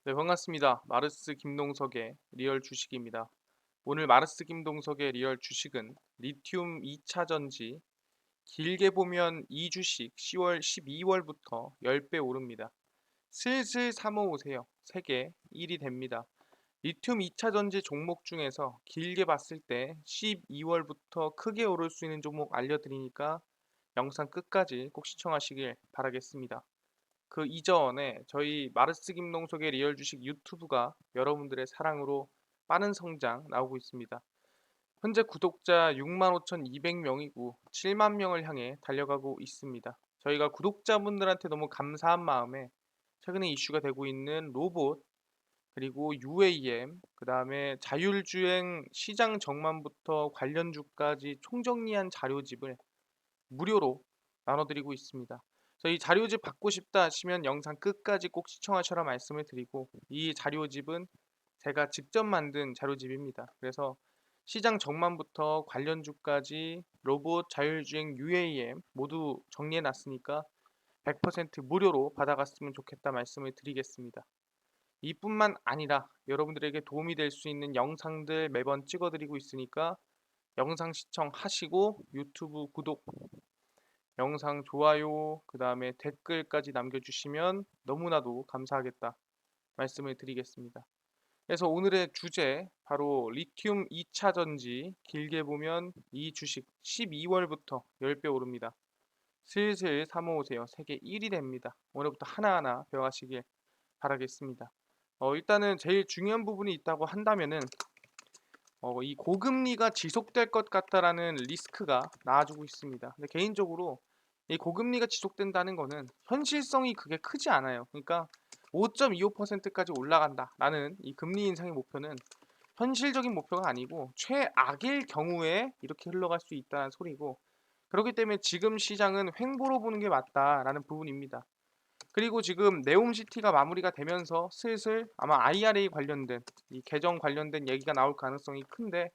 네, 반갑습니다. 마르스 김동석의 리얼 주식입니다. 오늘 마르스 김동석의 리얼 주식은 리튬 2차 전지, 길게 보면 이 주식 10월, 12월부터 10배 오릅니다. 슬슬 사 모으세요. 세계 1이 됩니다. 리튬 2차 전지 종목 중에서 길게 봤을 때 12월부터 크게 오를 수 있는 종목 알려드리니까 영상 끝까지 꼭 시청하시길 바라겠습니다. 그 이전에 저희 마르스 김농석의 리얼 주식 유튜브가 여러분들의 사랑으로 빠른 성장 나오고 있습니다. 현재 구독자 65,200명이고 7만 명을 향해 달려가고 있습니다. 저희가 구독자분들한테 너무 감사한 마음에 최근에 이슈가 되고 있는 로봇, 그리고 UAM, 그 다음에 자율주행 시장 전망부터 관련주까지 총정리한 자료집을 무료로 나눠드리고 있습니다. 그래서 이 자료집 받고 싶다 하시면 영상 끝까지 꼭 시청하셔라 말씀을 드리고, 이 자료집은 제가 직접 만든 자료집입니다. 그래서 시장 전망부터 관련주까지 로봇, 자율주행, UAM 모두 정리해 놨으니까 100% 무료로 받아갔으면 좋겠다 말씀을 드리겠습니다. 이뿐만 아니라 여러분들에게 도움이 될 수 있는 영상들 매번 찍어드리고 있으니까 영상 시청하시고 유튜브 구독, 영상 좋아요, 그 다음에 댓글까지 남겨주시면 너무나도 감사하겠다 말씀을 드리겠습니다. 그래서 오늘의 주제 바로 리튬 2차 전지, 길게 보면 이 주식 12월부터 10배 오릅니다. 슬슬 사모으세요. 세계 1이 됩니다. 오늘부터 하나하나 배워가시길 바라겠습니다. 일단은 제일 중요한 부분이 있다고 한다면은 이 고금리가 지속될 것 같다라는 리스크가 나와주고 있습니다. 근데 개인적으로 이 고금리가 지속된다는 거는 현실성이 그게 크지 않아요. 그러니까 5.25%까지 올라간다라는 이 금리 인상의 목표는 현실적인 목표가 아니고 최악일 경우에 이렇게 흘러갈 수 있다는 소리고, 그렇기 때문에 지금 시장은 횡보로 보는 게 맞다라는 부분입니다. 그리고 지금 네옴시티가 마무리가 되면서 슬슬 아마 IRA 관련된 이 개정 관련된 얘기가 나올 가능성이 큰데,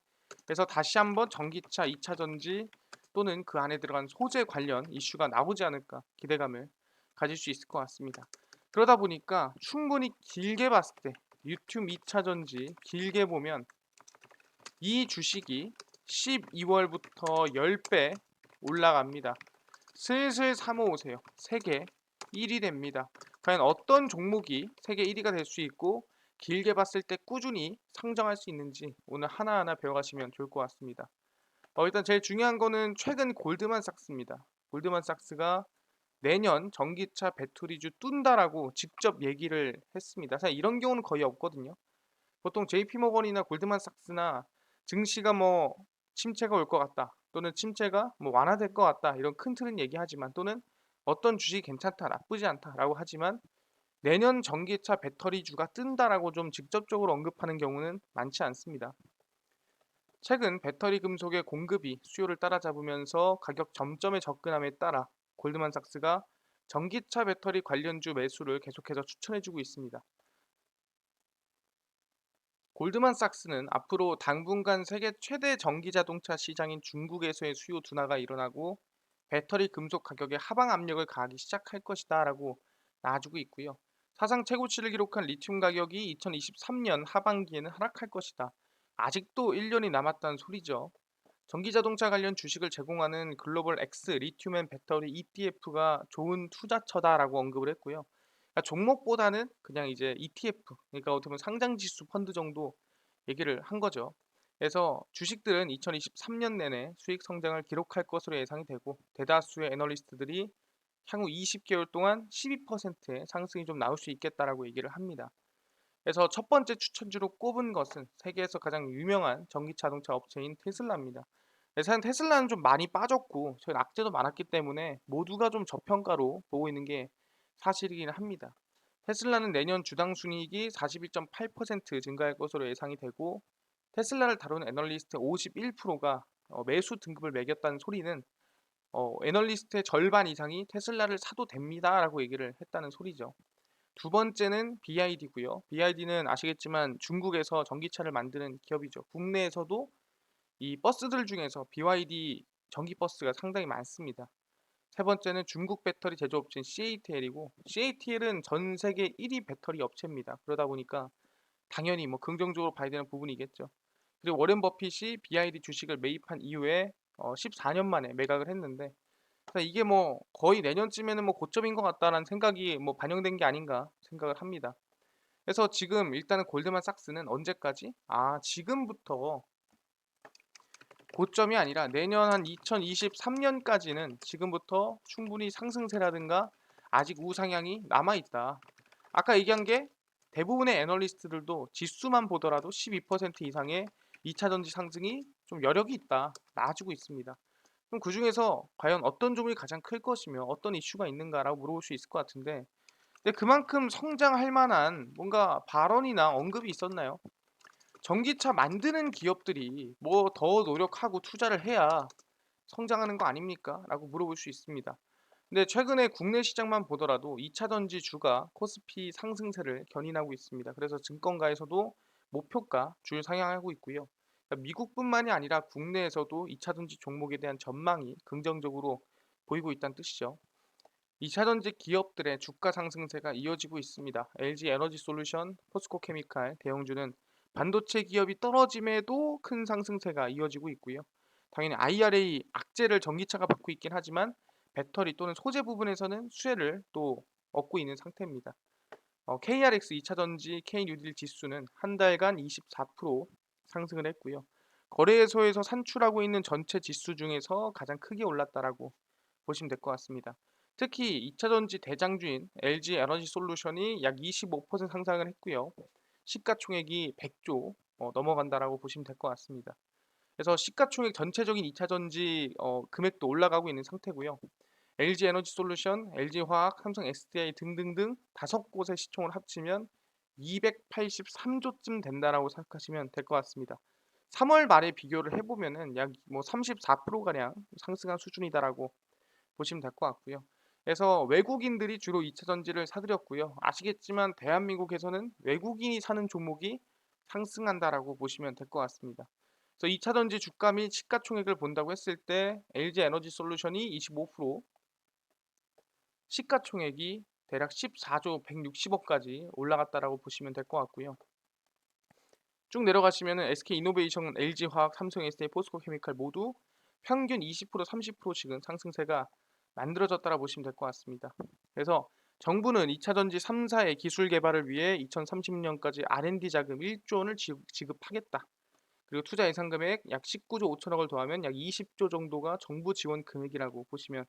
그래서 다시 한번 전기차 2차 전지 또는 그 안에 들어간 소재 관련 이슈가 나오지 않을까 기대감을 가질 수 있을 것 같습니다. 그러다 보니까 충분히 길게 봤을 때 리튬 2차 전지 길게 보면 이 주식이 12월부터 10배 올라갑니다. 슬슬 사모으세요. 세계 1이 됩니다. 과연 어떤 종목이 세계 1위가 될 수 있고 길게 봤을 때 꾸준히 상장할 수 있는지 오늘 하나하나 배워가시면 좋을 것 같습니다. 일단 제일 중요한 거는 최근 골드만삭스입니다. 골드만삭스가 내년 전기차 배터리주 뚠다라고 직접 얘기를 했습니다. 사실 이런 경우는 거의 없거든요. 보통 JP모건이나 골드만삭스나 증시가 뭐 침체가 올 것 같다, 또는 침체가 뭐 완화될 것 같다, 이런 큰 틀은 얘기하지만, 또는 어떤 주식이 괜찮다, 나쁘지 않다라고 하지만 내년 전기차 배터리주가 뜬다라고 좀 직접적으로 언급하는 경우는 많지 않습니다. 최근 배터리 금속의 공급이 수요를 따라잡으면서 가격 점점에 접근함에 따라 골드만삭스가 전기차 배터리 관련주 매수를 계속해서 추천해주고 있습니다. 골드만삭스는 앞으로 당분간 세계 최대 전기 자동차 시장인 중국에서의 수요 둔화가 일어나고 배터리 금속 가격에 하방 압력을 가하기 시작할 것이다 라고 나와주고 있고요. 사상 최고치를 기록한 리튬 가격이 2023년 하반기에는 하락할 것이다. 아직도 1년이 남았다는 소리죠. 전기자동차 관련 주식을 제공하는 글로벌 X 리튬 앤 배터리 ETF가 좋은 투자처다라고 언급을 했고요. 그러니까 종목보다는 그냥 이제 ETF, 그러니까 어떻게 보면 상장지수 펀드 정도 얘기를 한 거죠. 그래서 주식들은 2023년 내내 수익 성장을 기록할 것으로 예상이 되고, 대다수의 애널리스트들이 향후 20개월 동안 12%의 상승이 좀 나올 수 있겠다라고 얘기를 합니다. 그래서 첫 번째 추천주로 꼽은 것은 세계에서 가장 유명한 전기 자동차 업체인 테슬라입니다. 사실 테슬라는 좀 많이 빠졌고 저희 악재도 많았기 때문에 모두가 좀 저평가로 보고 있는 게 사실이긴 합니다. 테슬라는 내년 주당 순이익이 41.8% 증가할 것으로 예상이 되고, 테슬라를 다루는 애널리스트의 51%가 매수 등급을 매겼다는 소리는 애널리스트의 절반 이상이 테슬라를 사도 됩니다라고 얘기를 했다는 소리죠. 두 번째는 BYD고요. BYD는 아시겠지만 중국에서 전기차를 만드는 기업이죠. 국내에서도 이 버스들 중에서 BYD 전기 버스가 상당히 많습니다. 세 번째는 중국 배터리 제조업체인 CATL이고, CATL은 전 세계 1위 배터리 업체입니다. 그러다 보니까 당연히 뭐 긍정적으로 봐야 되는 부분이겠죠. 그리고 워렌 버핏이 BID 주식을 매입한 이후에 14년 만에 매각을 했는데, 그래서 이게 뭐 거의 내년쯤에는 뭐 고점인 것 같다라는 생각이 뭐 반영된 게 아닌가 생각을 합니다. 그래서 지금 일단은 골드만삭스는 언제까지? 지금부터 고점이 아니라 내년 한 2023년까지는 지금부터 충분히 상승세라든가 아직 우상향이 남아있다. 아까 얘기한 게 대부분의 애널리스트들도 지수만 보더라도 12% 이상의 2차전지 상승이 좀 여력이 있다. 나와주고 있습니다. 그럼 그 중에서 과연 어떤 종목이 가장 클 것이며 어떤 이슈가 있는가라고 물어볼 수 있을 것 같은데, 근데 그만큼 성장할 만한 뭔가 발언이나 언급이 있었나요? 전기차 만드는 기업들이 뭐 더 노력하고 투자를 해야 성장하는 거 아닙니까? 라고 물어볼 수 있습니다. 근데 최근에 국내 시장만 보더라도 2차 전지 주가 코스피 상승세를 견인하고 있습니다. 그래서 증권가에서도 목표가 줄 상향하고 있고요. 그러니까 미국뿐만이 아니라 국내에서도 2차 전지 종목에 대한 전망이 긍정적으로 보이고 있다는 뜻이죠. 2차 전지 기업들의 주가 상승세가 이어지고 있습니다. LG 에너지 솔루션, 포스코 케미칼, 대형주는 반도체 기업이 떨어짐에도 큰 상승세가 이어지고 있고요. 당연히 IRA 악재를 전기차가 받고 있긴 하지만 배터리 또는 소재 부분에서는 수혜를 또 얻고 있는 상태입니다. KRX 2차 전지 K뉴딜 지수는 한 달간 24% 상승을 했고요. 거래소에서 산출하고 있는 전체 지수 중에서 가장 크게 올랐다라고 보시면 될 것 같습니다. 특히 2차 전지 대장주인 LG 에너지 솔루션이 약 25% 상승을 했고요. 시가총액이 100조 넘어간다라고 보시면 될 것 같습니다. 그래서 시가총액 전체적인 2차 전지 금액도 올라가고 있는 상태고요. LG 에너지 솔루션, LG 화학, 삼성 SDI 등등등 다섯 곳의 시총을 합치면 283조쯤 된다라고 생각하시면 될 것 같습니다. 3월 말에 비교를 해보면은 약 뭐 34% 가량 상승한 수준이다라고 보시면 될 것 같고요. 그래서 외국인들이 주로 2차 전지를 사들였고요. 아시겠지만 대한민국에서는 외국인이 사는 종목이 상승한다라고 보시면 될 것 같습니다. 그래서 2차 전지 주가 및 시가총액을 본다고 했을 때 LG 에너지 솔루션이 25%, 시가총액이 대략 14조 160억까지 올라갔다라고 보시면 될 것 같고요. 쭉 내려가시면은 SK 이노베이션, LG 화학, 삼성 SDI, 포스코 케미칼 모두 평균 20% 30%씩은 상승세가 만들어졌다라 보시면 될 것 같습니다. 그래서 정부는 2차 전지 3사의 기술 개발을 위해 2030년까지 R&D 자금 1조 원을 지급하겠다. 그리고 투자 예상 금액 약 19조 5천억을 더하면 약 20조 정도가 정부 지원 금액이라고 보시면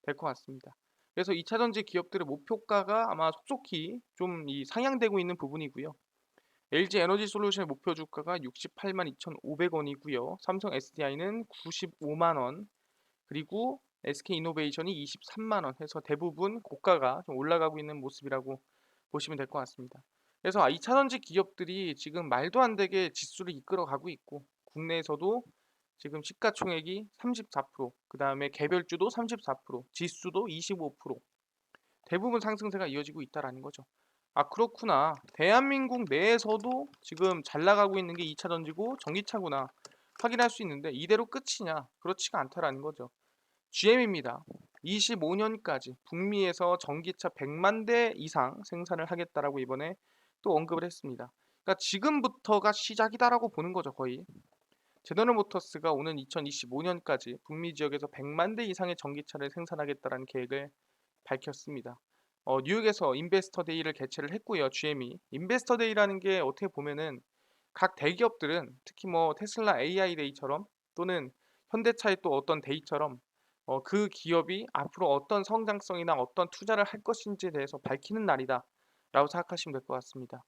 될 것 같습니다. 그래서 2차 전지 기업들의 목표가가 아마 속속히 좀 상향되고 있는 부분이고요. LG 에너지 솔루션의 목표 주가가 68만 2,500원이고요. 삼성 SDI는 95만 원, 그리고 SK 이노베이션이 23만 원 해서 대부분 고가가 좀 올라가고 있는 모습이라고 보시면 될 것 같습니다. 그래서 2차 전지 기업들이 지금 말도 안 되게 지수를 이끌어가고 있고, 국내에서도 지금 시가총액이 34%, 그 다음에 개별주도 34%, 지수도 25%, 대부분 상승세가 이어지고 있다라는 거죠. 그렇구나. 대한민국 내에서도 지금 잘 나가고 있는 게 2차 전지고 전기차구나 확인할 수 있는데, 이대로 끝이냐? 그렇지가 않다라는 거죠. GM입니다. 25년까지 북미에서 전기차 100만 대 이상 생산을 하겠다라고 이번에 또 언급을 했습니다. 그러니까 지금부터가 시작이다라고 보는 거죠, 거의. 제너럴 모터스가 오는 2025년까지 북미 지역에서 100만 대 이상의 전기차를 생산하겠다라는 계획을 밝혔습니다. 뉴욕에서 인베스터 데이를 개최를 했고요. GM이 인베스터 데이라는 게 어떻게 보면은 각 대기업들은 특히 뭐 테슬라 AI 데이처럼, 또는 현대차의 또 어떤 데이처럼 그 기업이 앞으로 어떤 성장성이나 어떤 투자를 할 것인지에 대해서 밝히는 날이다라고 생각하시면 될 것 같습니다.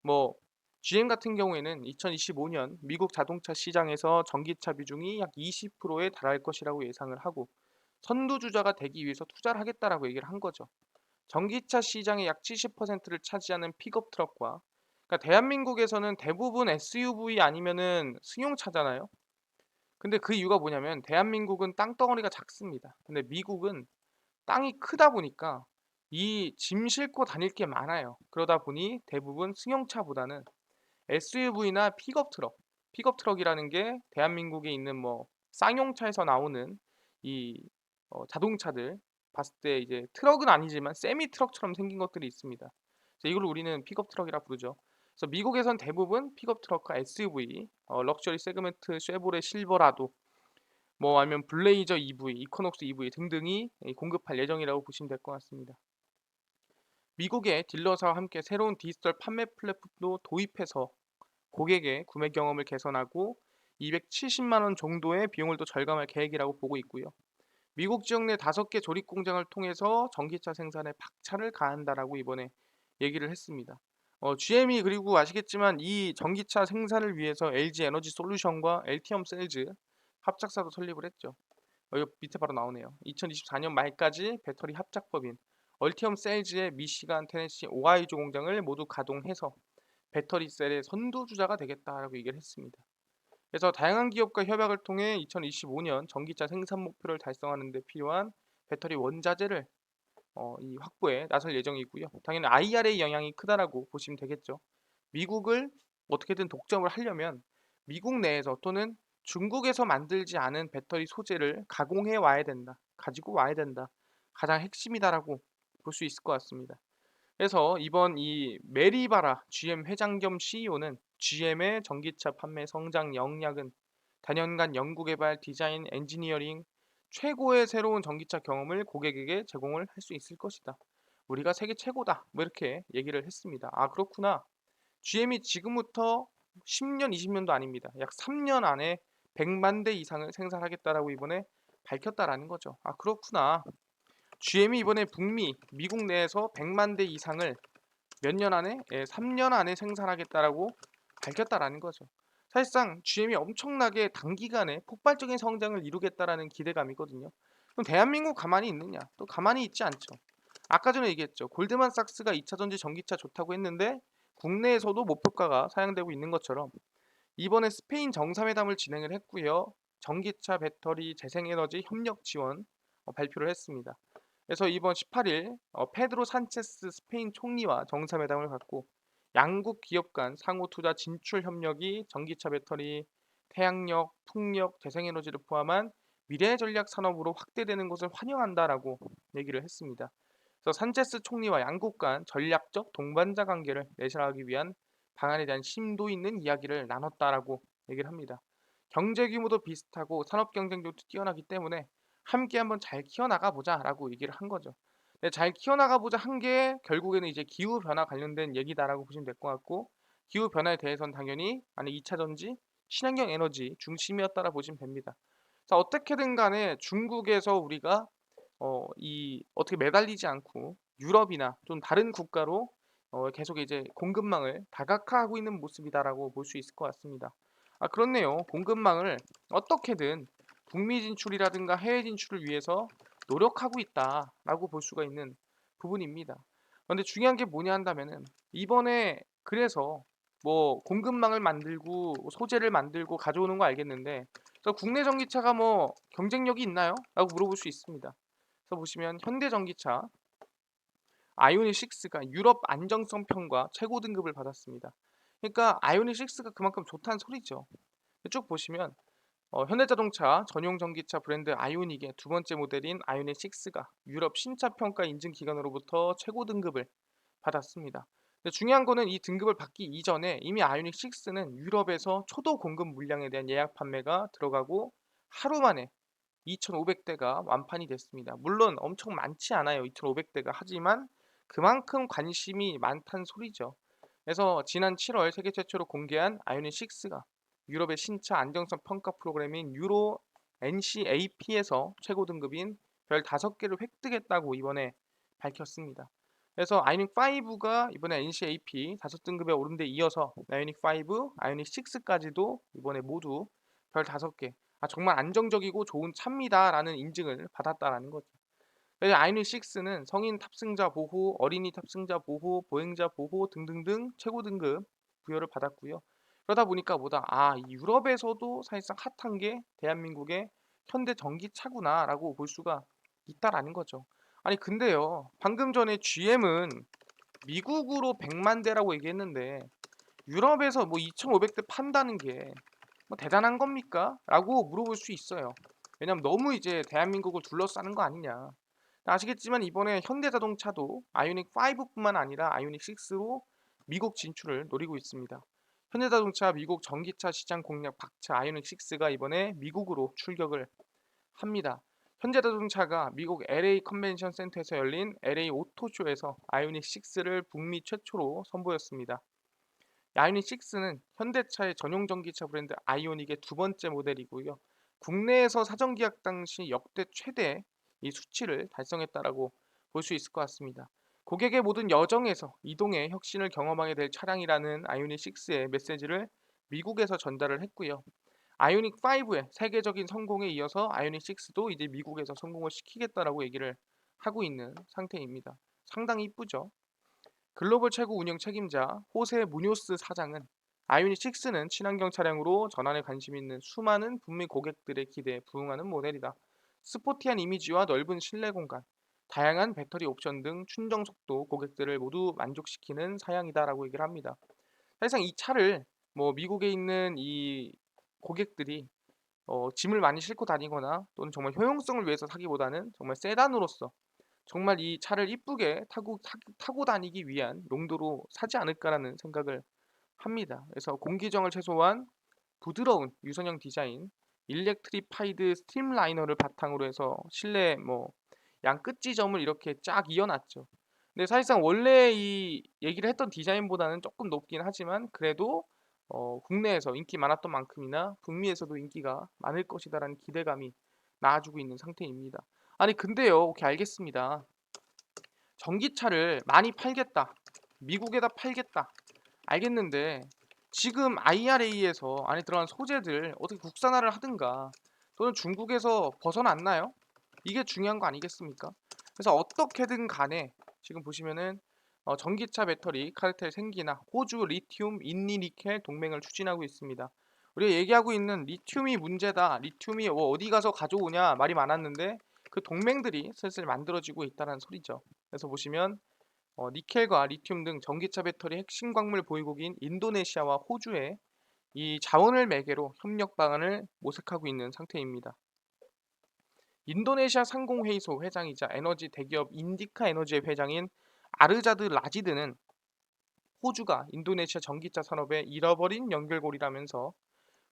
뭐 GM 같은 경우에는 2025년 미국 자동차 시장에서 전기차 비중이 약 20%에 달할 것이라고 예상을 하고, 선두주자가 되기 위해서 투자를 하겠다라고 얘기를 한 거죠. 전기차 시장의 약 70%를 차지하는 픽업 트럭과, 그러니까 대한민국에서는 대부분 SUV 아니면은 승용차잖아요. 근데 그 이유가 뭐냐면 대한민국은 땅덩어리가 작습니다. 근데 미국은 땅이 크다 보니까 이 짐 싣고 다닐 게 많아요. 그러다 보니 대부분 승용차보다는 SUV나 픽업 트럭이라는 게 대한민국에 있는 뭐 쌍용차에서 나오는 이 자동차들, 봤을 때 이제 트럭은 아니지만 세미 트럭처럼 생긴 것들이 있습니다. 그래서 이걸 우리는 픽업 트럭이라 부르죠. 그래서 미국에선 대부분 픽업 트럭과 SUV, 럭셔리 세그먼트 쉐보레 실버라도 뭐 아니면 블레이저 EV, 이코녹스 EV 등등이 공급할 예정이라고 보시면 될 것 같습니다. 미국의 딜러사와 함께 새로운 디지털 판매 플랫폼도 도입해서 고객의 구매 경험을 개선하고 270만 원 정도의 비용을 또 절감할 계획이라고 보고 있고요. 미국 지역 내 5개 조립 공장을 통해서 전기차 생산에 박차를 가한다라고 이번에 얘기를 했습니다. GM이 그리고 아시겠지만 이 전기차 생산을 위해서 LG 에너지 솔루션과 LTM 셀즈 합작사도 설립을 했죠. 여기 밑에 바로 나오네요. 2024년 말까지 배터리 합작법인 얼티엄 셀즈의 미시간, 테네시, 오하이주 공장을 모두 가동해서 배터리 셀의 선두주자가 되겠다라고 얘기를 했습니다. 그래서 다양한 기업과 협약을 통해 2025년 전기차 생산 목표를 달성하는 데 필요한 배터리 원자재를 이 확보에 나설 예정이고요. 당연히 IRA 영향이 크다라고 보시면 되겠죠. 미국을 어떻게든 독점을 하려면 미국 내에서 또는 중국에서 만들지 않은 배터리 소재를 가공해 와야 된다. 가지고 와야 된다. 가장 핵심이다라고 볼 수 있을 것 같습니다. 그래서 이번 이 메리바라 GM 회장 겸 CEO는 GM의 전기차 판매 성장 역량은 단연간 연구개발, 디자인, 엔지니어링 최고의 새로운 전기차 경험을 고객에게 제공을 할 수 있을 것이다. 우리가 세계 최고다. 뭐 이렇게 얘기를 했습니다. 아 그렇구나. GM이 지금부터 10년, 20년도 아닙니다. 약 3년 안에 100만 대 이상을 생산하겠다라고 이번에 밝혔다라는 거죠. 아 그렇구나. GM이 이번에 북미, 미국 내에서 100만 대 이상을 몇 년 안에? 3년 안에 생산하겠다라고 밝혔다라는 거죠. 사실상 GM이 엄청나게 단기간에 폭발적인 성장을 이루겠다라는 기대감이거든요. 그럼 대한민국 가만히 있느냐? 또 가만히 있지 않죠. 아까 전에 얘기했죠. 골드만삭스가 2차 전지 전기차 좋다고 했는데 국내에서도 목표가가 사양되고 있는 것처럼 이번에 스페인 정상회담을 진행을 했고요. 전기차 배터리 재생에너지 협력 지원 발표를 했습니다. 그래서 이번 18일 페드로 산체스 스페인 총리와 정상회담을 갖고 양국 기업 간 상호 투자 진출 협력이 전기차 배터리, 태양력, 풍력, 재생에너지를 포함한 미래 전략 산업으로 확대되는 것을 환영한다라고 얘기를 했습니다. 그래서 산체스 총리와 양국 간 전략적 동반자 관계를 내실하기 위한 방안에 대한 심도 있는 이야기를 나눴다라고 얘기를 합니다. 경제 규모도 비슷하고 산업 경쟁력도 뛰어나기 때문에 함께 한번 잘 키워나가 보자라고 얘기를 한 거죠. 근데 잘 키워나가 보자 한 게 결국에는 이제 기후 변화 관련된 얘기다라고 보시면 될 것 같고 기후 변화에 대해서는 당연히 안에 2차 전지, 친환경 에너지 중심이었다라 보시면 됩니다. 자 어떻게든 간에 중국에서 우리가 이 어떻게 매달리지 않고 유럽이나 좀 다른 국가로 계속 이제 공급망을 다각화하고 있는 모습이다라고 볼 수 있을 것 같습니다. 아 그렇네요. 공급망을 어떻게든 북미 진출이라든가 해외 진출을 위해서 노력하고 있다라고 볼 수가 있는 부분입니다. 그런데 중요한 게 뭐냐 한다면은 이번에 그래서 뭐 공급망을 만들고 소재를 만들고 가져오는 거 알겠는데 그래서 국내 전기차가 뭐 경쟁력이 있나요? 라고 물어볼 수 있습니다. 그래서 보시면 현대전기차 아이오닉 6가 유럽 안정성 평가 최고 등급을 받았습니다. 그러니까 아이오닉 6가 그만큼 좋다는 소리죠. 쭉 보시면 현대자동차 전용 전기차 브랜드 아이오닉의 두 번째 모델인 아이오닉 6가 유럽 신차 평가 인증 기관으로부터 최고 등급을 받았습니다. 근데 중요한 거는 이 등급을 받기 이전에 이미 아이오닉 6는 유럽에서 초도 공급 물량에 대한 예약 판매가 들어가고 하루 만에 2,500대가 완판이 됐습니다. 물론 엄청 많지 않아요. 2,500대가. 하지만 그만큼 관심이 많다는 소리죠. 그래서 지난 7월 세계 최초로 공개한 아이오닉 6가 유럽의 신차 안정성 평가 프로그램인 유로 NCAP에서 최고 등급인 별 5개를 획득했다고 이번에 밝혔습니다. 그래서 아이오닉 5가 이번에 NCAP 5등급에 오른 데 이어서 아이오닉 5, 아이오닉 6까지도 이번에 모두 별 5개 정말 안정적이고 좋은 차입니다라는 인증을 받았다라는 거죠. 그래서 아이오닉 6는 성인 탑승자 보호, 어린이 탑승자 보호, 보행자 보호 등등등 최고 등급 부여를 받았고요. 그러다 보니까 뭐다 이 유럽에서도 사실상 핫한 게 대한민국의 현대 전기차구나라고 볼 수가 있다라는 거죠. 아니 근데요 방금 전에 GM은 미국으로 100만 대라고 얘기했는데 유럽에서 뭐 2,500대 판다는 게 뭐 대단한 겁니까? 라고 물어볼 수 있어요. 왜냐면 너무 이제 대한민국을 둘러싸는 거 아니냐. 아시겠지만 이번에 현대자동차도 아이오닉 5뿐만 아니라 아이오닉 6로 미국 진출을 노리고 있습니다. 현대자동차 미국 전기차 시장 공략 박차 아이오닉 6가 이번에 미국으로 출격을 합니다. 현대자동차가 미국 LA 컨벤션 센터에서 열린 LA 오토쇼에서 아이오닉 6를 북미 최초로 선보였습니다. 아이오닉 6는 현대차의 전용 전기차 브랜드 아이오닉의 두 번째 모델이고요. 국내에서 사전 계약 당시 역대 최대 이 수치를 달성했다라고 볼 수 있을 것 같습니다. 고객의 모든 여정에서 이동의 혁신을 경험하게 될 차량이라는 아이오닉 6의 메시지를 미국에서 전달을 했고요. 아이오닉 5의 세계적인 성공에 이어서 아이오닉 6도 이제 미국에서 성공을 시키겠다라고 얘기를 하고 있는 상태입니다. 상당히 이쁘죠? 글로벌 최고 운영 책임자 호세 무뇨스 사장은 아이오닉 6는 친환경 차량으로 전환에 관심 있는 수많은 북미 고객들의 기대에 부응하는 모델이다. 스포티한 이미지와 넓은 실내 공간, 다양한 배터리 옵션 등 충전 속도 고객들을 모두 만족시키는 사양이다라고 얘기를 합니다. 사실상 이 차를 뭐 미국에 있는 이 고객들이 짐을 많이 싣고 다니거나 또는 정말 효용성을 위해서 사기보다는 정말 세단으로서 정말 이 차를 이쁘게 타고 다니기 위한 용도로 사지 않을까라는 생각을 합니다. 그래서 공기정을 최소화한 부드러운 유선형 디자인, 일렉트리파이드 스트림라이너를 바탕으로 해서 실내 뭐 양 끝지점을 이렇게 쫙 이어놨죠. 근데 사실상 원래 이 얘기를 했던 디자인보다는 조금 높긴 하지만 그래도 국내에서 인기 많았던 만큼이나 북미에서도 인기가 많을 것이다라는 기대감이 나아지고 있는 상태입니다. 아니 근데요, 오케이 알겠습니다. 전기차를 많이 팔겠다. 미국에다 팔겠다. 알겠는데 지금 IRA에서 안에 들어간 소재들 어떻게 국산화를 하든가 또는 중국에서 벗어났나요? 이게 중요한 거 아니겠습니까? 그래서 어떻게든 간에 지금 보시면은 전기차 배터리 카르텔 생기나 호주 리튬 인니니켈 동맹을 추진하고 있습니다. 우리가 얘기하고 있는 리튬이 문제다. 리튬이 어디 가서 가져오냐 말이 많았는데 그 동맹들이 슬슬 만들어지고 있다는 소리죠. 그래서 보시면 니켈과 리튬 등 전기차 배터리 핵심 광물 보유국인 인도네시아와 호주에 이 자원을 매개로 협력 방안을 모색하고 있는 상태입니다. 인도네시아 상공회의소 회장이자 에너지 대기업 인디카 에너지의 회장인 아르자드 라지드는 호주가 인도네시아 전기차 산업의 잃어버린 연결고리라면서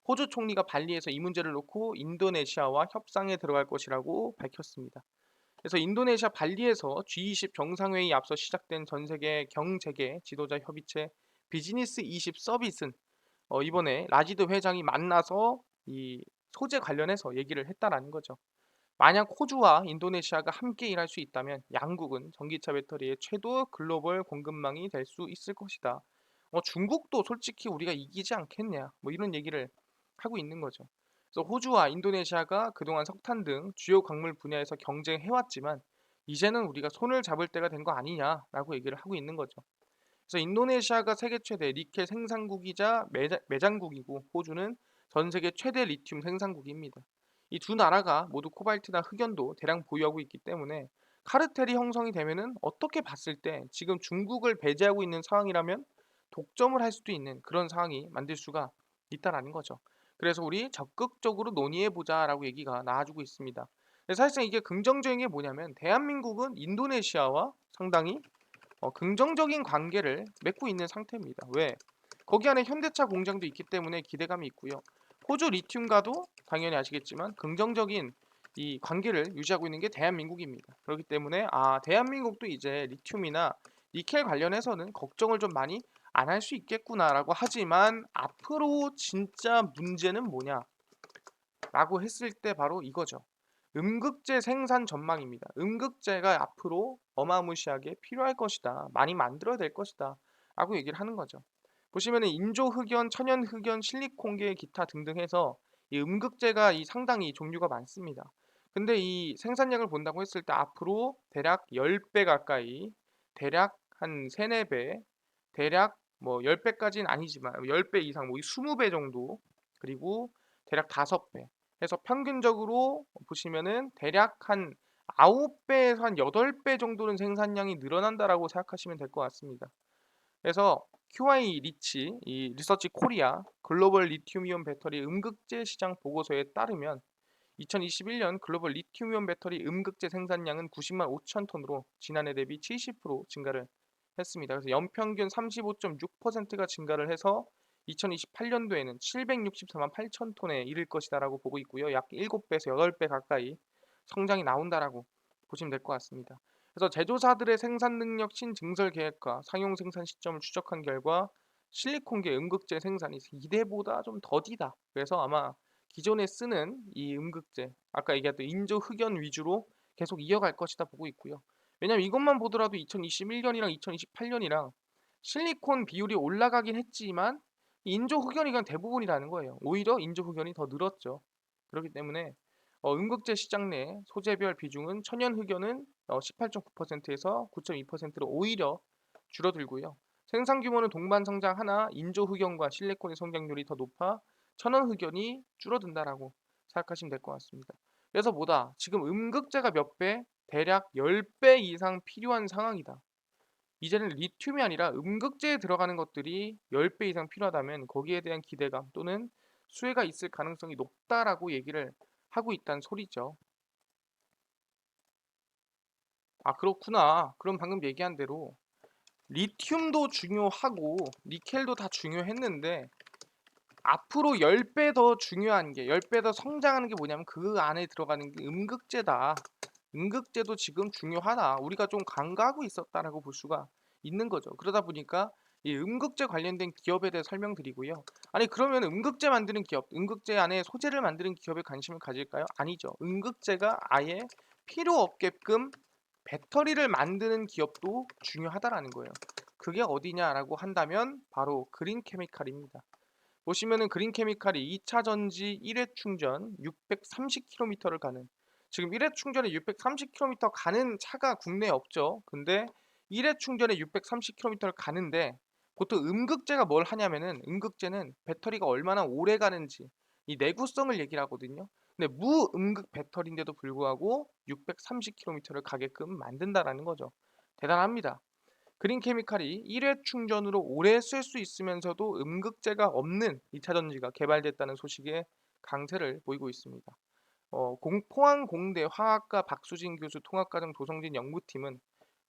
호주 총리가 발리에서 이 문제를 놓고 인도네시아와 협상에 들어갈 것이라고 밝혔습니다. 그래서 인도네시아 발리에서 G20 정상회의 앞서 시작된 전 세계 경제계 지도자 협의체 비즈니스 20 서밋은 이번에 라지드 회장이 만나서 이 소재 관련해서 얘기를 했다라는 거죠. 만약 호주와 인도네시아가 함께 일할 수 있다면 양국은 전기차 배터리의 최고 글로벌 공급망이 될 수 있을 것이다. 중국도 솔직히 우리가 이기지 않겠냐? 뭐 이런 얘기를 하고 있는 거죠. 그래서 호주와 인도네시아가 그동안 석탄 등 주요 광물 분야에서 경쟁해왔지만 이제는 우리가 손을 잡을 때가 된 거 아니냐라고 얘기를 하고 있는 거죠. 그래서 인도네시아가 세계 최대 니켈 생산국이자 매장국이고 호주는 전 세계 최대 리튬 생산국입니다. 이 두 나라가 모두 코발트나 흑연도 대량 보유하고 있기 때문에 카르텔이 형성이 되면은 어떻게 봤을 때 지금 중국을 배제하고 있는 상황이라면 독점을 할 수도 있는 그런 상황이 만들 수가 있다라는 거죠. 그래서 우리 적극적으로 논의해 보자라고 얘기가 나와주고 있습니다. 사실상 이게 긍정적인 게 뭐냐면 대한민국은 인도네시아와 상당히 긍정적인 관계를 맺고 있는 상태입니다. 왜? 거기 안에 현대차 공장도 있기 때문에 기대감이 있고요. 호주 리튬과도 당연히 아시겠지만 긍정적인 이 관계를 유지하고 있는 게 대한민국입니다. 그렇기 때문에 대한민국도 이제 리튬이나 니켈 관련해서는 걱정을 좀 많이 안 할 수 있겠구나라고 하지만 앞으로 진짜 문제는 뭐냐라고 했을 때 바로 이거죠. 음극재 생산 전망입니다. 음극재가 앞으로 어마무시하게 필요할 것이다. 많이 만들어야 될 것이다. 라고 얘기를 하는 거죠. 보시면은 인조 흑연, 천연 흑연, 실리콘계 기타 등등 해서 이 음극재가 상당히 종류가 많습니다. 근데 이 생산량을 본다고 했을 때 앞으로 대략 10배 가까이, 대략 한 3, 4배, 대략 뭐 10배까지는 아니지만 10배 이상, 뭐 20배 정도, 그리고 대략 5배 해서 평균적으로 보시면은 대략 한 9배에서 한 8배 정도는 생산량이 늘어난다라고 생각하시면 될 것 같습니다. 그래서 QI 리치, 이 리서치 코리아 글로벌 리튬이온 배터리 음극재 시장 보고서에 따르면 2021년 글로벌 리튬이온 배터리 음극재 생산량은 90만 5천 톤으로 지난해 대비 70% 증가를 했습니다. 그래서 연평균 35.6%가 증가를 해서 2028년도에는 764만 8천 톤에 이를 것이다라고 보고 있고요. 약 7배에서 8배 가까이 성장이 나온다라고 보시면 될 것 같습니다. 그래서 제조사들의 생산 능력 신증설 계획과 상용 생산 시점을 추적한 결과 실리콘계 음극재 생산이 2대보다 좀 더디다. 그래서 아마 기존에 쓰는 이 음극재, 아까 얘기했던 인조 흑연 위주로 계속 이어갈 것이다 보고 있고요. 왜냐면 이것만 보더라도 2021년이랑 2028년이랑 실리콘 비율이 올라가긴 했지만 인조 흑연이 그냥 대부분이라는 거예요. 오히려 인조 흑연이 더 늘었죠. 그렇기 때문에 음극재 시장 내 소재별 비중은 천연 흑연은 18.9%에서 9.2%로 오히려 줄어들고요. 생산 규모는 동반 성장하나 인조 흑연과 실리콘의 성장률이 더 높아 천연 흑연이 줄어든다라고 생각하시면 될 것 같습니다. 그래서 뭐다? 지금 음극재가 몇 배? 대략 10배 이상 필요한 상황이다. 이제는 리튬이 아니라 음극재에 들어가는 것들이 10배 이상 필요하다면 거기에 대한 기대감 또는 수혜가 있을 가능성이 높다라고 얘기를 하고 있다는 소리죠. 아, 그렇구나. 그럼 방금 얘기한 대로 리튬도 중요하고 니켈도 다 중요했는데 앞으로 10배 더 중요한 게 10배 더 성장하는 게 뭐냐면 그 안에 들어가는 게 음극재다. 음극재도 지금 중요하다. 우리가 좀 간과하고 있었다라고 볼 수가 있는 거죠. 그러다 보니까 이 음극재 관련된 기업에 대해 설명드리고요. 아니 그러면 음극재 만드는 기업, 음극재 안에 소재를 만드는 기업에 관심을 가질까요? 아니죠. 음극재가 아예 필요 없게끔 배터리를 만드는 기업도 중요하다라는 거예요. 그게 어디냐라고 한다면 바로 그린 케미칼입니다. 보시면은 그린 케미칼이 2차 전지 1회 충전 630km를 가는, 지금 1회 충전에 630km 가는 차가 국내에 없죠. 근데 1회 충전에 630km를 가는데 보통 음극재가 뭘 하냐면은 음극재는 배터리가 얼마나 오래 가는지 이 내구성을 얘기를 하거든요. 근데 무음극 배터리인데도 불구하고 630km를 가게끔 만든다라는 거죠. 대단합니다. 그린 케미칼이 1회 충전으로 오래 쓸 수 있으면서도 음극재가 없는 2차 전지가 개발됐다는 소식에 강세를 보이고 있습니다. 포항공대 화학과 박수진 교수 통합과정 조성진 연구팀은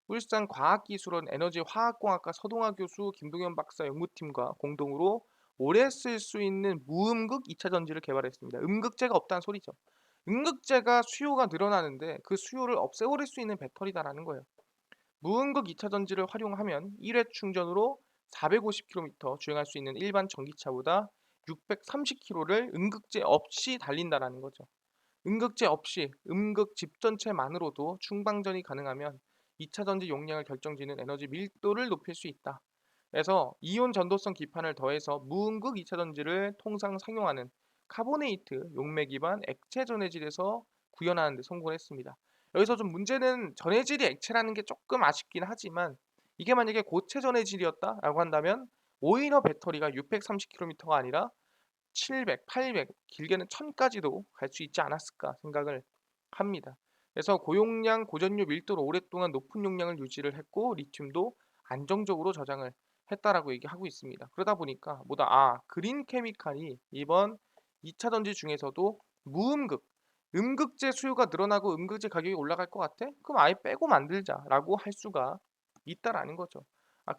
울산 과학기술원 에너지화학공학과 서동아 교수 김동현 박사 연구팀과 공동으로 오래 쓸 수 있는 무음극 2차 전지를 개발했습니다. 음극재가 없다는 소리죠. 음극재가 수요가 늘어나는데 그 수요를 없애버릴 수 있는 배터리다라는 거예요. 무음극 2차 전지를 활용하면 1회 충전으로 450km 주행할 수 있는 일반 전기차보다 630km를 음극재 없이 달린다라는 거죠. 음극재 없이 음극 집 전체만으로도 충방전이 가능하면 2차 전지 용량을 결정짓는 에너지 밀도를 높일 수 있다. 그래서 이온 전도성 기판을 더해서 무음극 2차 전지를 통상 상용하는 카보네이트 용매 기반 액체 전해질에서 구현하는 데 성공을 했습니다. 여기서 좀 문제는 전해질이 액체라는 게 조금 아쉽긴 하지만 이게 만약에 고체 전해질이었다라고 한다면 오히려 배터리가 630km가 아니라 700, 800, 길게는 1000까지도 갈 수 있지 않았을까 생각을 합니다. 그래서 고용량, 고전류 밀도로 오랫동안 높은 용량을 유지를 했고 리튬도 안정적으로 저장을 했다라고 얘기하고 있습니다. 그러다 보니까 그린 케미칼이 이번 2차 전지 중에서도 무음극, 음극재 수요가 늘어나고 음극재 가격이 올라갈 것 같아? 그럼 아예 빼고 만들자라고 할 수가 있다라는 거죠.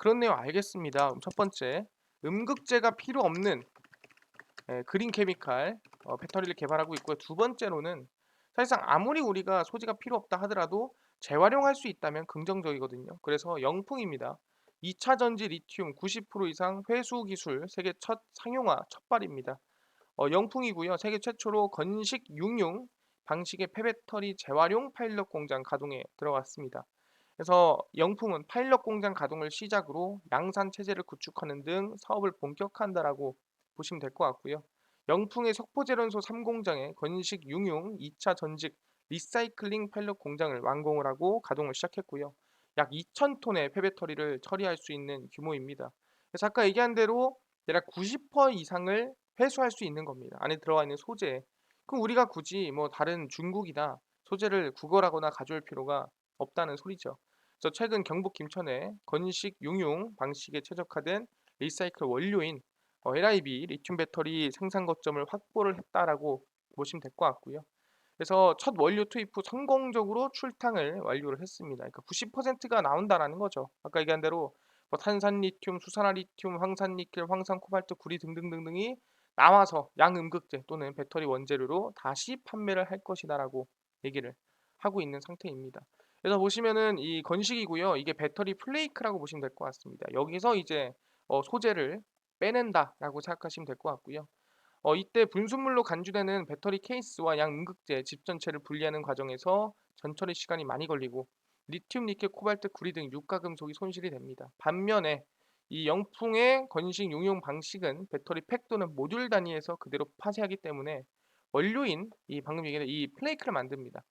그렇네요. 알겠습니다. 그럼 첫 번째, 음극재가 필요 없는 그린 케미칼 배터리를 개발하고 있고요. 두 번째로는 사실상 아무리 우리가 소지가 필요 없다 하더라도 재활용할 수 있다면 긍정적이거든요. 그래서 영풍입니다. 2차 전지 리튬 90% 이상 회수 기술 세계 첫 상용화 첫발입니다. 영풍이고요. 세계 최초로 건식 융융 방식의 폐배터리 재활용 파일럿 공장 가동에 들어갔습니다. 그래서 영풍은 파일럿 공장 가동을 시작으로 양산 체제를 구축하는 등 사업을 본격화한다라고 보시면 될 것 같고요. 영풍의 석포제련소 3공장에 건식 융융 2차 전직 리사이클링 파일럿 공장을 완공을 하고 가동을 시작했고요. 약 2,000톤의 폐배터리를 처리할 수 있는 규모입니다. 그래서 아까 얘기한 대로 대략 90% 이상을 회수할 수 있는 겁니다. 안에 들어가 있는 소재. 그럼 우리가 굳이 뭐 다른 중국이나 소재를 구걸하거나 가져올 필요가 없다는 소리죠. 그래서 최근 경북 김천에 건식 융융 방식에 최적화된 리사이클 원료인 LIB 리튬 배터리 생산 거점을 확보를 했다라고 보시면 될 것 같고요. 그래서 첫 원료 투입 후 성공적으로 출탕을 완료를 했습니다. 그러니까 90%가 나온다라는 거죠. 아까 얘기한 대로 뭐 탄산 리튬, 수산화 리튬, 황산 니켈, 황산 코발트, 구리 등등등등이 나와서 양음극재 또는 배터리 원재료로 다시 판매를 할 것이다라고 얘기를 하고 있는 상태입니다. 그래서 보시면은 이 건식이고요. 이게 배터리 플레이크라고 보시면 될 것 같습니다. 여기서 이제 소재를 빼낸다라고 생각하시면 될 것 같고요. 이때 분수물로 간주되는 배터리 케이스와 양음극재 집 전체를 분리하는 과정에서 전처리 시간이 많이 걸리고 리튬, 니켈, 코발트, 구리 등 유가 금속이 손실이 됩니다. 반면에 이 영풍의 건식 용용 방식은 배터리 팩 또는 모듈 단위에서 그대로 파쇄하기 때문에 원료인 이 방금 얘기한 이 플레이크를 만듭니다.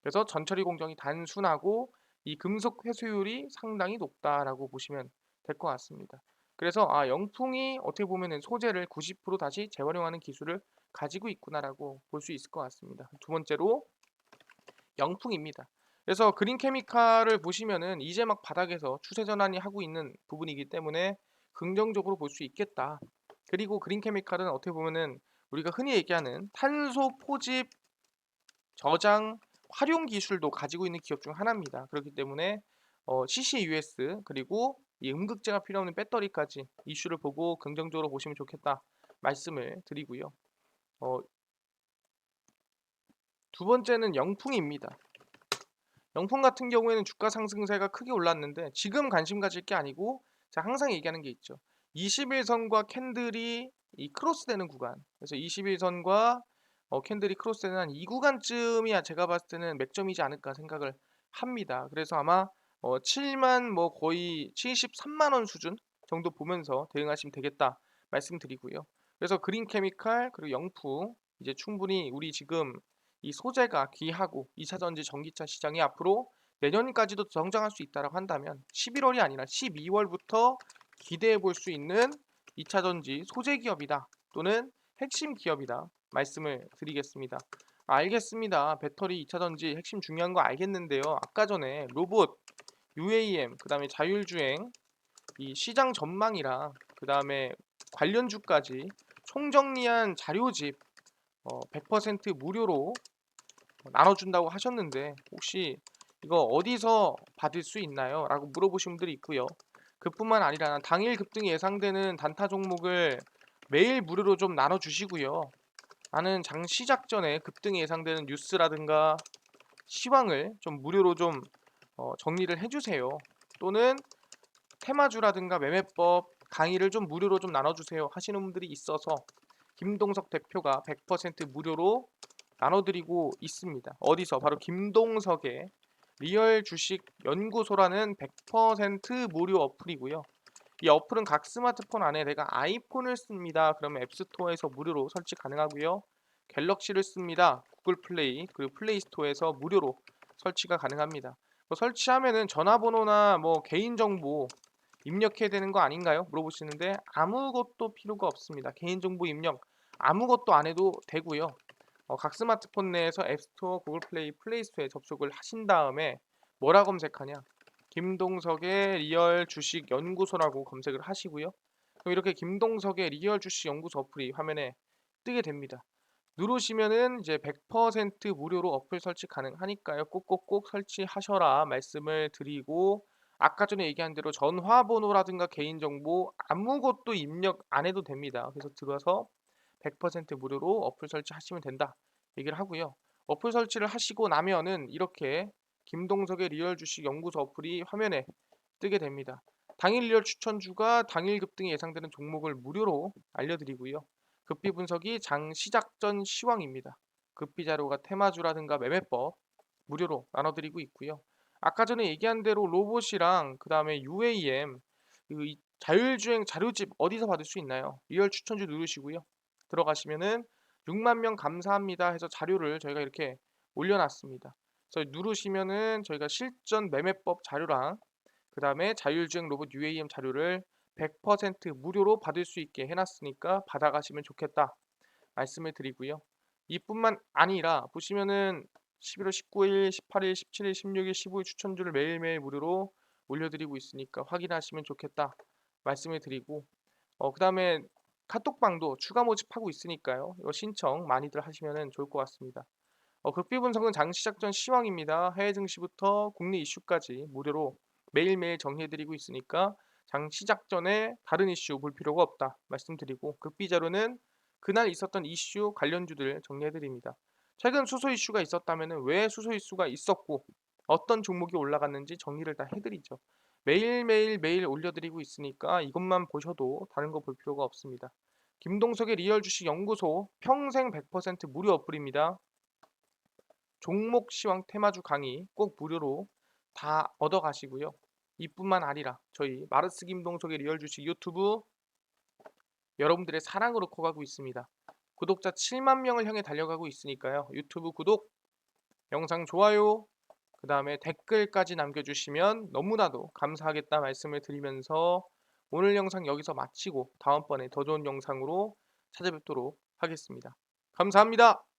그래서 전처리 공정이 단순하고 이 금속 회수율이 상당히 높다라고 보시면 될 것 같습니다. 그래서 영풍이 어떻게 보면은 소재를 90% 다시 재활용하는 기술을 가지고 있구나라고 볼 수 있을 것 같습니다. 두 번째로 영풍입니다. 그래서 그린 케미칼을 보시면은 이제 막 바닥에서 추세 전환이 하고 있는 부분이기 때문에 긍정적으로 볼 수 있겠다. 그리고 그린 케미칼은 어떻게 보면은 우리가 흔히 얘기하는 탄소 포집 저장 활용 기술도 가지고 있는 기업 중 하나입니다. 그렇기 때문에 CCUS 그리고 이 음극재가 필요 없는 배터리까지 이슈를 보고 긍정적으로 보시면 좋겠다 말씀을 드리고요. 어, 두 번째는 영풍입니다. 영풍 같은 경우에는 주가 상승세가 크게 올랐는데 지금 관심 가질 게 아니고 제가 항상 얘기하는 게 있죠. 21선과 캔들이 이 크로스되는 구간. 그래서 21선과 캔들이 크로스되는 한 이 구간쯤이야 제가 봤을 때는 맥점이지 않을까 생각을 합니다. 그래서 아마 7만 뭐 거의 73만 원 수준 정도 보면서 대응하시면 되겠다 말씀드리고요. 그래서 그린 케미칼 그리고 영풍 이제 충분히 우리 지금 이 소재가 귀하고 2차 전지 전기차 시장이 앞으로 내년까지도 성장할 수 있다고 한다면 11월이 아니라 12월부터 기대해 볼 수 있는 2차 전지 소재 기업이다 또는 핵심 기업이다 말씀을 드리겠습니다. 알겠습니다. 배터리 2차 전지 핵심 중요한 거 알겠는데요. 아까 전에 로봇, UAM, 그다음에 자율주행, 이 시장 전망이랑 그다음에 관련주까지 총정리한 자료집 100% 무료로 나눠준다고 하셨는데 혹시 이거 어디서 받을 수 있나요? 라고 물어보신 분들이 있고요. 그뿐만 아니라 당일 급등이 예상되는 단타 종목을 매일 무료로 좀 나눠주시고요. 나는 장 시작 전에 급등이 예상되는 뉴스라든가 시황을 좀 무료로 좀 정리를 해주세요. 또는 테마주라든가 매매법 강의를 좀 무료로 좀 나눠주세요 하시는 분들이 있어서 김동석 대표가 100% 무료로 나눠드리고 있습니다. 어디서? 바로 김동석의 리얼 주식 연구소라는 100% 무료 어플이고요. 이 어플은 각 스마트폰 안에 내가 아이폰을 씁니다. 그러면 앱스토어에서 무료로 설치 가능하고요. 갤럭시를 씁니다. 구글 플레이 그리고 플레이 스토어에서 무료로 설치가 가능합니다. 뭐 설치하면은 전화번호나 뭐 개인정보 입력해야 되는 거 아닌가요? 물어보시는데 아무것도 필요가 없습니다. 개인정보 입력 아무것도 안 해도 되고요. 각 스마트폰 내에서 앱스토어, 구글 플레이, 플레이 스토어에 접속을 하신 다음에 뭐라 검색하냐? 김동석의 리얼 주식 연구소라고 검색을 하시고요. 그럼 이렇게 김동석의 리얼 주식 연구소 어플이 화면에 뜨게 됩니다. 누르시면은 이제 100% 무료로 어플 설치 가능하니까요. 꼭꼭꼭 설치하셔라 말씀을 드리고 아까 전에 얘기한 대로 전화번호라든가 개인정보 아무것도 입력 안 해도 됩니다. 그래서 들어서 100% 무료로 어플 설치하시면 된다 얘기를 하고요. 어플 설치를 하시고 나면은 이렇게 김동석의 리얼 주식 연구소 어플이 화면에 뜨게 됩니다. 당일 리얼 추천주가 당일 급등이 예상되는 종목을 무료로 알려드리고요. 급비 분석이 장 시작 전 시황입니다. 급비 자료가 테마주라든가 매매법 무료로 나눠드리고 있고요. 아까 전에 얘기한 대로 로봇이랑 그 다음에 UAM 이 자율주행 자료집 어디서 받을 수 있나요? 리얼 추천주 누르시고요. 들어가시면은 6만 명 감사합니다 해서 자료를 저희가 이렇게 올려놨습니다. 그래서 누르시면은 저희가 실전 매매법 자료랑 그 다음에 자율주행 로봇 UAM 자료를 100% 무료로 받을 수 있게 해놨으니까 받아가시면 좋겠다 말씀을 드리고요. 이뿐만 아니라 보시면은 11월 19일, 18일, 17일, 16일, 15일 추천주를 매일매일 무료로 올려드리고 있으니까 확인하시면 좋겠다 말씀을 드리고 그 다음에 카톡방도 추가 모집하고 있으니까요. 이거 신청 많이들 하시면 좋을 것 같습니다. 극비 분석은 장시 작전 시황입니다. 해외 증시부터 국내 이슈까지 무료로 매일매일 정리해드리고 있으니까 장시 작전에 다른 이슈 볼 필요가 없다 말씀드리고, 극비 자료는 그날 있었던 이슈 관련주들 정리해드립니다. 최근 수소 이슈가 있었다면 왜 수소 이슈가 있었고 어떤 종목이 올라갔는지 정리를 다 해드리죠. 매일매일 매일 올려드리고 있으니까 이것만 보셔도 다른 거 볼 필요가 없습니다. 김동석의 리얼 주식 연구소 평생 100% 무료 어플입니다. 종목 시황 테마주 강의 꼭 무료로 다 얻어가시고요. 이뿐만 아니라 저희 마르스 김동석의 리얼 주식 유튜브 여러분들의 사랑으로 커가고 있습니다. 구독자 7만 명을 향해 달려가고 있으니까요. 유튜브 구독, 영상 좋아요, 그 다음에 댓글까지 남겨주시면 너무나도 감사하겠다 말씀을 드리면서 오늘 영상 여기서 마치고 다음번에 더 좋은 영상으로 찾아뵙도록 하겠습니다. 감사합니다.